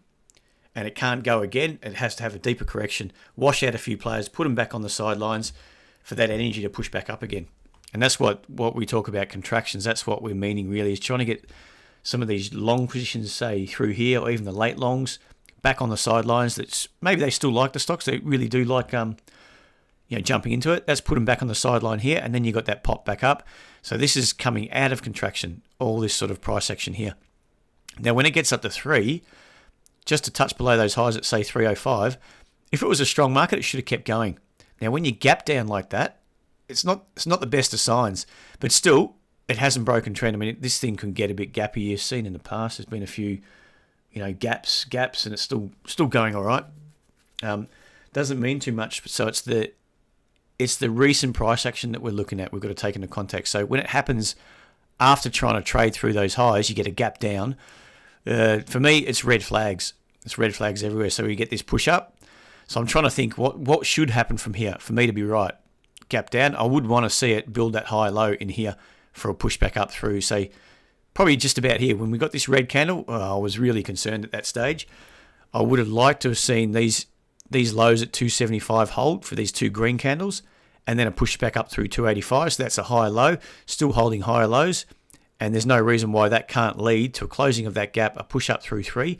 and it can't go again. It has to have a deeper correction, wash out a few players, put them back on the sidelines for that energy to push back up again. And that's what we talk about contractions. That's what we're meaning really, is trying to get some of these long positions, say through here, or even the late longs, back on the sidelines. That's maybe they still like the stocks. They really do like jumping into it. That's put them back on the sideline here, and then you got that pop back up. So this is coming out of contraction, all this sort of price action here. Now, when it gets up to 3, just a touch below those highs at say 305, if it was a strong market, it should have kept going. Now, when you gap down like that, it's not the best of signs, but still, it hasn't broken trend. I mean, this thing can get a bit gappy. You've seen in the past, there's been a few, gaps, and it's still going all right. Doesn't mean too much. So it's the recent price action that we're looking at. We've got to take into context. So when it happens after trying to trade through those highs, you get a gap down. For me, it's red flags. It's red flags everywhere. So we get this push up. So I'm trying to think what should happen from here for me to be right. Gap down. I would want to see it build that high low in here for a push back up through, say, probably just about here. When we got this red candle, I was really concerned at that stage. I would have liked to have seen these lows at 275 hold for these two green candles, and then a push back up through 285. So that's a higher low, still holding higher lows. And there's no reason why that can't lead to a closing of that gap, a push up through 3.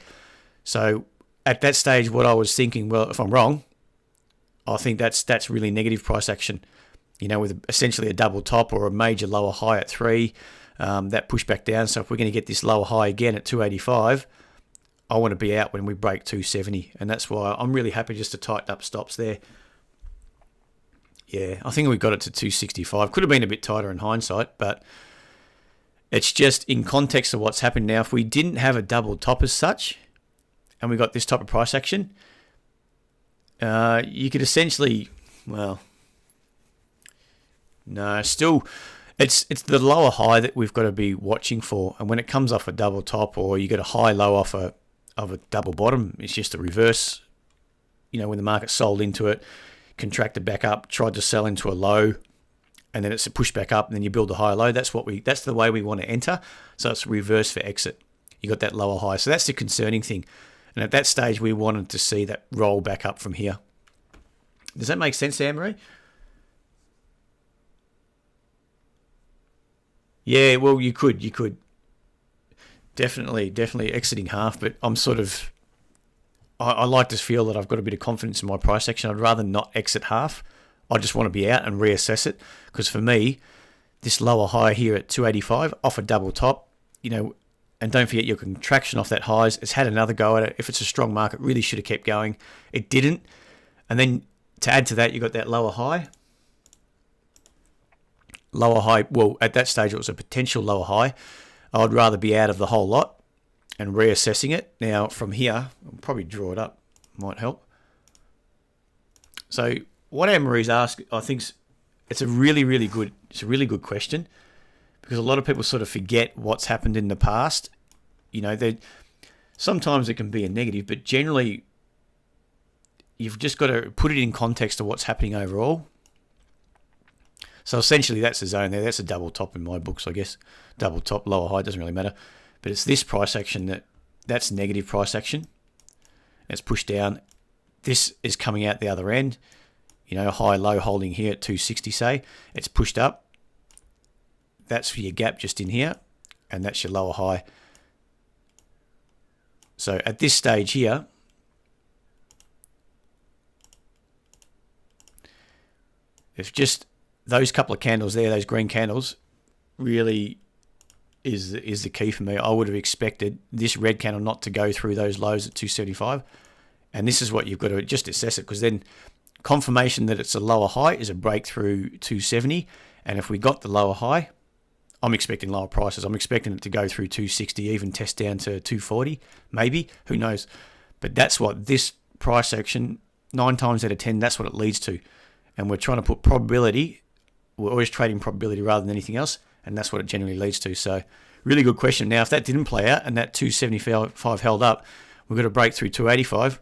So at that stage, what I was thinking, well, if I'm wrong, I think that's really negative price action. With essentially a double top or a major lower high at 3, that push back down. So if we're going to get this lower high again at 285, I want to be out when we break 270. And that's why I'm really happy just to tighten up stops there. Yeah, I think we got it to 265. Could have been a bit tighter in hindsight, but it's just in context of what's happened now. If we didn't have a double top as such, and we got this type of price action, you could essentially, still, it's the lower high that we've got to be watching for. And when it comes off a double top, or you get a high low off of a double bottom, it's just a reverse. When the market sold into it, contracted back up, tried to sell into a low, and then it's a push back up, and then you build a higher low. That's the way we want to enter. So it's reverse for exit. You got that lower high. So that's the concerning thing. And at that stage, we wanted to see that roll back up from here. Does that make sense, Anne-Marie? Yeah, well, you could definitely exiting half, but I'm sort of, I like to feel that I've got a bit of confidence in my price action. I'd rather not exit half. I just want to be out and reassess it, because for me, this lower high here at 285 off a double top, and don't forget your contraction off that highs. It's had another go at it. If it's a strong market, really should have kept going. It didn't. And then to add to that, you got that lower high. Lower high, well, at that stage, it was a potential lower high. I'd rather be out of the whole lot and reassessing it. Now, from here, I'll probably draw it up. Might help. So, what Anne-Marie's asked, I think it's a really good question, because a lot of people sort of forget what's happened in the past. Sometimes it can be a negative, but generally, you've just got to put it in context of what's happening overall. So essentially that's the zone there. That's a double top in my books, I guess. Double top, lower high, doesn't really matter. But it's this price action that's negative price action. It's pushed down. This is coming out the other end. High, low holding here at 260, say. It's pushed up. That's your gap just in here. And that's your lower high. So at this stage here, if just those couple of candles there, those green candles, really is the key for me. I would have expected this red candle not to go through those lows at 275. And this is what you've got to just assess it, because then confirmation that it's a lower high is a breakthrough 270. And if we got the lower high, I'm expecting lower prices. I'm expecting it to go through 260, even test down to 240, maybe. Who knows? But that's what this price action, 9 times out of 10, that's what it leads to. And we're trying to put probability. We're always trading probability rather than anything else, and that's what it generally leads to. So really good question. Now, if that didn't play out and that 275 held up, we've got to break through 285.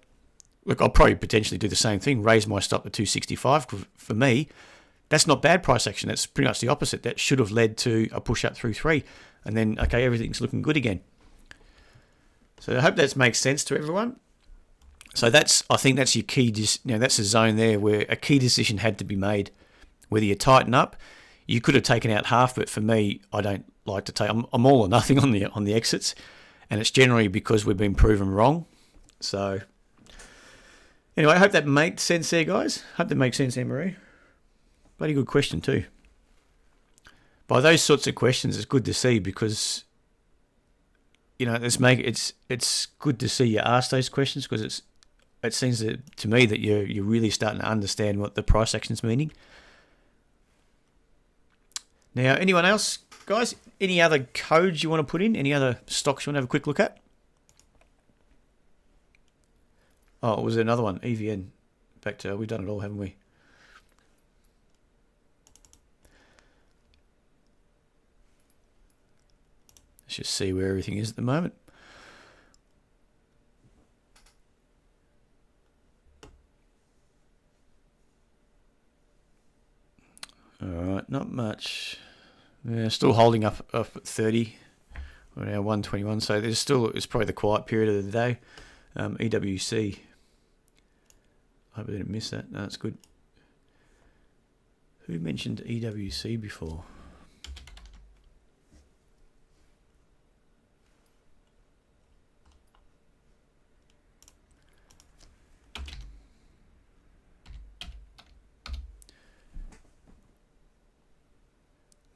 Look, I'll probably potentially do the same thing, raise my stop to 265. For me, that's not bad price action. That's pretty much the opposite. That should have led to a push up through 3. And then, okay, everything's looking good again. So I hope that makes sense to everyone. So I think that's your key. That's a zone there where a key decision had to be made. Whether you tighten up, you could have taken out half, but for me, I don't like to take. I'm all or nothing on the exits, and it's generally because we've been proven wrong. So anyway, I hope that made sense there, guys. Hope that makes sense, Anne-Marie. Bloody good question too. By those sorts of questions, it's good to see, because it's good to see you ask those questions, because it seems to me that you're really starting to understand what the price action's meaning. Now, anyone else, guys? Any other codes you want to put in? Any other stocks you want to have a quick look at? Oh, was there another one? EVN. In fact, we've done it all, haven't we? Let's just see where everything is at the moment. All right, not much. Yeah, still holding up at 30. We're now 121, so it's probably the quiet period of the day. EWC. I hope I didn't miss that. No, that's good. Who mentioned EWC before?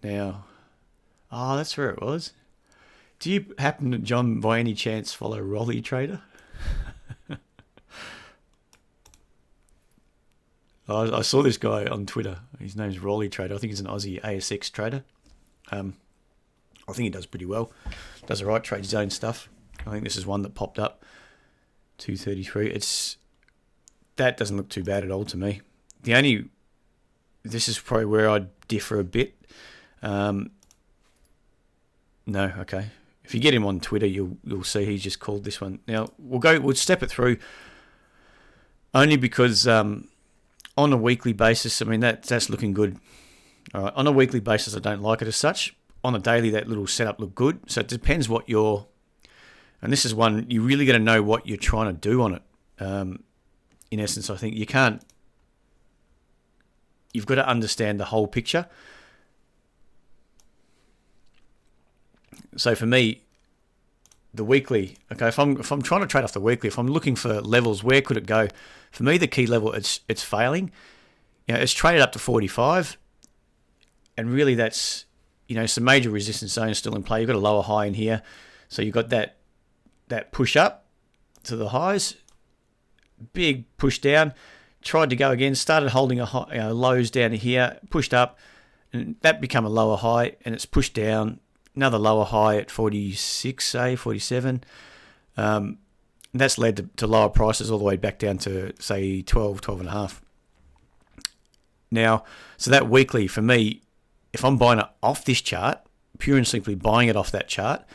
Now, that's where it was. Do you happen to, John, by any chance follow Rolly Trader? I saw this guy on Twitter. His name's Rolly Trader. I think he's an Aussie ASX trader. I think he does pretty well. Does the right trade zone stuff. I think this is one that popped up. 233. That doesn't look too bad at all to me. This is probably where I differ a bit. No, okay. If you get him on Twitter, you'll see he's just called this one. Now we'll step it through, only because on a weekly basis, I mean that's looking good. All right, on a weekly basis, I don't like it as such. On a daily, that little setup looked good. So it depends what and this is one you really got to know what you're trying to do on it. In essence, I think you've got to understand the whole picture. So for me, the weekly, okay, if I'm trying to trade off the weekly, if I'm looking for levels, where could it go? For me, the key level, it's failing. It's traded up to 45, and really that's, some major resistance zones still in play. You've got a lower high in here, so you've got that push up to the highs, big push down, tried to go again, started holding a high, lows down here, pushed up, and that become a lower high, and it's pushed down. Another lower high at 46, say 47. That's led to lower prices all the way back down to, say, 12 and a half. Now, so that weekly, for me, if I'm buying it off this chart, pure and simply buying it off that chart,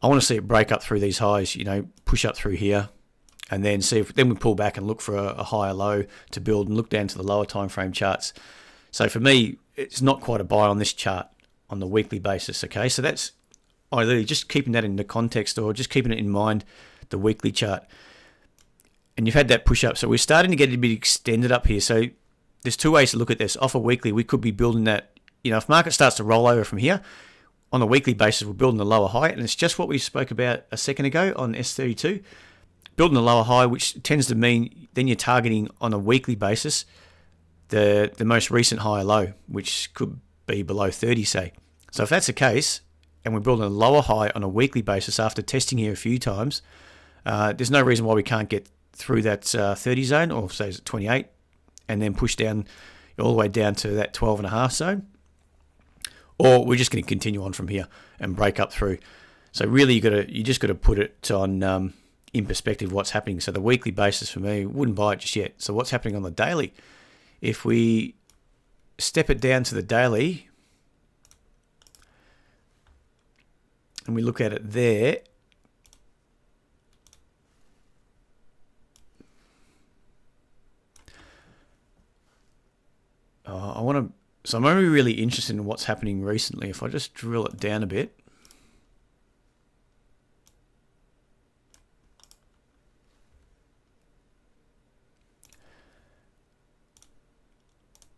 I want to see it break up through these highs, push up through here. and then see if then we pull back and look for a higher low to build and look down to the lower time frame charts. So for me, it's not quite a buy on this chart on the weekly basis. Okay, so that's ideally just keeping that in the context or just keeping it in mind, the weekly chart. And you've had that push up, so we're starting to get a bit extended up here. So there's two ways to look at this. Off a weekly, we could be building that. If market starts to roll over from here, on a weekly basis, we're building the lower high, and it's just what we spoke about a second ago on S32. Building the lower high, which tends to mean then you're targeting on a weekly basis the most recent high or low, which could be below 30, say. So if that's the case, and we're building a lower high on a weekly basis after testing here a few times, there's no reason why we can't get through that 30 zone, or say it's 28, and then push down all the way down to that 12.5 zone. Or we're just going to continue on from here and break up through. So really, you just got to put it on in perspective what's happening. So the weekly basis for me, wouldn't buy it just yet. So what's happening on the daily? If we step it down to the daily and we look at it there, so I'm only really interested in what's happening recently. If I just drill it down a bit.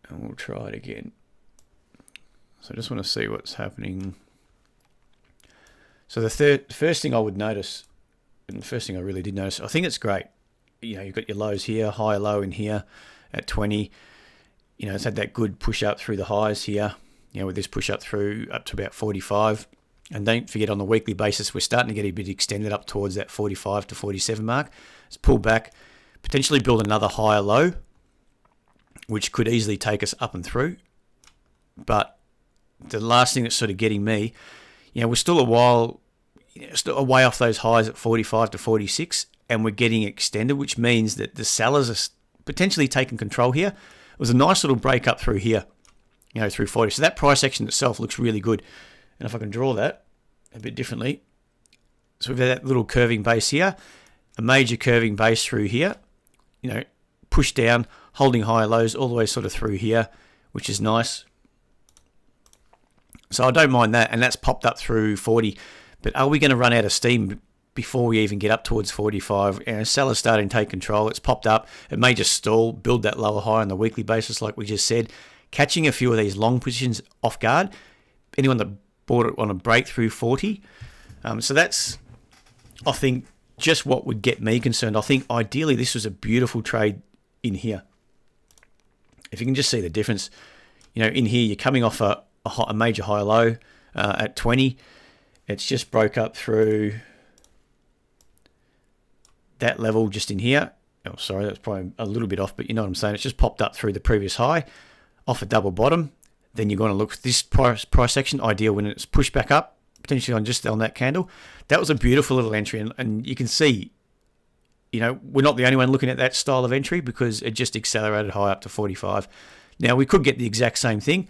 And we'll try it again. So I just want to see what's happening. So the first thing I would notice, and the first thing I really did notice, I think it's great. You've got your lows here, high, low in here at 20. It's had that good push up through the highs here, with this push up through up to about 45. And don't forget, on the weekly basis, we're starting to get a bit extended up towards that 45 to 47 mark. Let's pull back, potentially build another higher low, which could easily take us up and through. But the last thing that's sort of getting me, we're still still a way off those highs at 45 to 46, and we're getting extended, which means that the sellers are potentially taking control here. It was a nice little break up through here, through 40. So that price action itself looks really good. And if I can draw that a bit differently, so we've had that little curving base here, a major curving base through here, push down, holding higher lows all the way sort of through here, which is nice. So I don't mind that, and that's popped up through 40. But are we going to run out of steam before we even get up towards 45? Sellers starting to take control. It's popped up. It may just stall, build that lower high on the weekly basis, like we just said, catching a few of these long positions off guard. Anyone that bought it on a breakthrough 40. So that's, I think, just what would get me concerned. I think ideally this was a beautiful trade in here. If you can just see the difference, in here you're coming off a major high low at 20. It's just broke up through that level just in here. Oh, sorry, that's probably a little bit off, but you know what I'm saying. It's just popped up through the previous high, off a double bottom. Then you're going to look at this price action, ideal when it's pushed back up, potentially on that candle. That was a beautiful little entry, and you can see, we're not the only one looking at that style of entry because it just accelerated high up to 45. Now, we could get the exact same thing,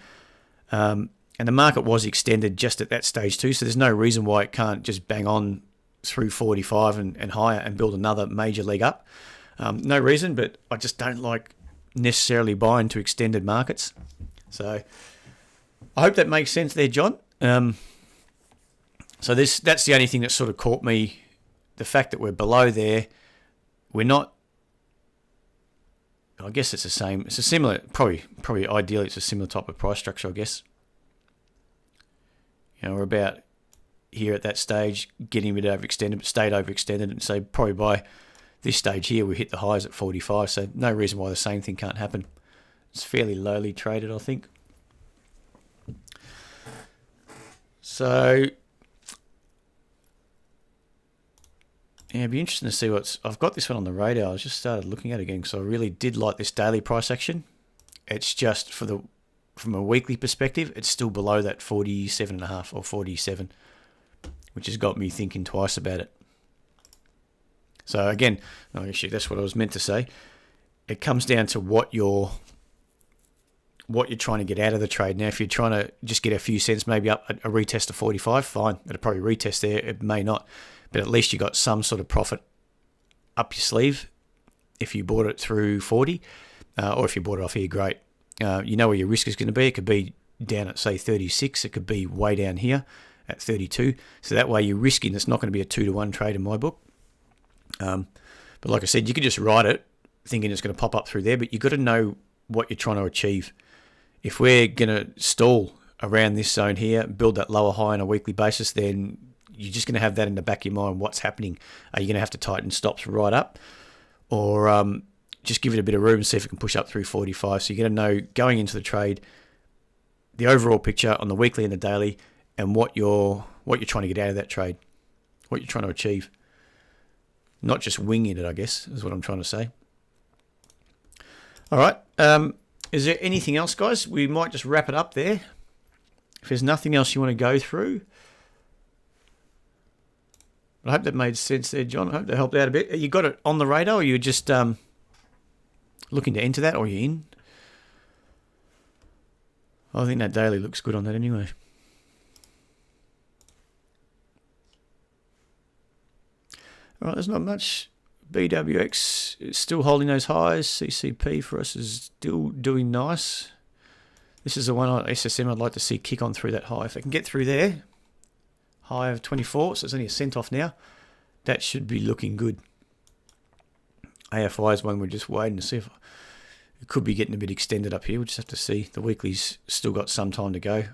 and the market was extended just at that stage too, so there's no reason why it can't just bang on through 45 and higher and build another major leg up. No reason, but I just don't like necessarily buying to extended markets. So I hope that makes sense there, John. So that's the only thing that sort of caught me, the fact that we're below there. We're not, I guess it's the same. It's a similar, probably ideally it's a similar type of price structure, I guess. We're about here at that stage, getting a bit overextended, but stayed overextended, and so probably by this stage here, we hit the highs at 45, so no reason why the same thing can't happen. It's fairly lowly traded, I think. So, it'd be interesting to see I've got this one on the radar. I just started looking at it again because I really did like this daily price action. It's just from a weekly perspective, it's still below that 47.5 or 47, which has got me thinking twice about it. So again, actually that's what I was meant to say. It comes down to what you're trying to get out of the trade. Now, if you're trying to just get a few cents, maybe up a retest of 45, fine. It'll probably retest there. It may not, but at least you got some sort of profit up your sleeve if you bought it through 40, or if you bought it off here, great. You know where your risk is going to be. It could be down at, say, 36. It could be way down here at 32. So that way you're risking it's not going to be a 2-to-1 trade in my book. But like I said, you could just write it thinking it's going to pop up through there, but you've got to know what you're trying to achieve. If we're going to stall around this zone here, build that lower high on a weekly basis, then you're just going to have that in the back of your mind. What's happening? Are you going to have to tighten stops right up? Or just give it a bit of room and see if it can push up through 45. So you're going to know going into the trade, the overall picture on the weekly and the daily, and what you're trying to get out of that trade, what you're trying to achieve. Not just winging it, I guess, is what I'm trying to say. All right. Is there anything else, guys? We might just wrap it up there. If there's nothing else you want to go through. I hope that made sense there, John. I hope that helped out a bit. You got it on the radar, or you're just looking to enter that, or you're in? I think that daily looks good on that anyway. All right, there's not much. BWX is still holding those highs. CCP for us is still doing nice. This is the one on SSM I'd like to see kick on through that high. If I can get through there, high of 24, so it's only a cent off now, that should be looking good. AFI is one we're just waiting to see if it could be getting a bit extended up here. We'll just have to see. The weekly's still got some time to go.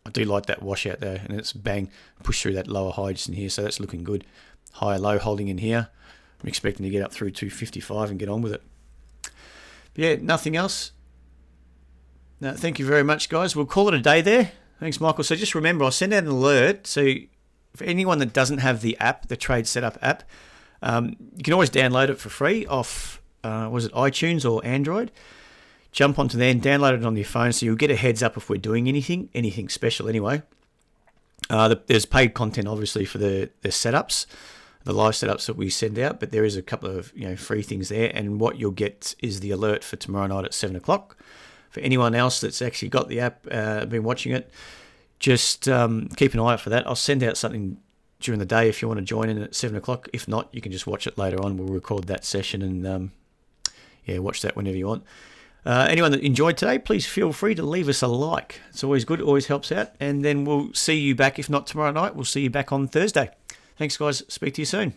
I do like that washout there, and it's bang, push through that lower high just in here, so that's looking good. Higher low holding in here. I'm expecting to get up through 255 and get on with it. But yeah, nothing else. No, thank you very much, guys. We'll call it a day there. Thanks, Michael. So just remember, I'll send out an alert. So for anyone that doesn't have the app, the TradeSetup app, you can always download it for free off, was it iTunes or Android? Jump onto there and download it on your phone so you'll get a heads up if we're doing anything special anyway. There's paid content, obviously, for the setups, the live setups that we send out, but there is a couple of free things there, and what you'll get is the alert for tomorrow night at 7 o'clock. For anyone else that's actually got the app, been watching it, just keep an eye out for that. I'll send out something during the day if you want to join in at 7 o'clock. If not, you can just watch it later on. We'll record that session and watch that whenever you want. Anyone that enjoyed today, please feel free to leave us a like. It's always good, always helps out. And then we'll see you back, if not tomorrow night, we'll see you back on Thursday. Thanks, guys. Speak to you soon.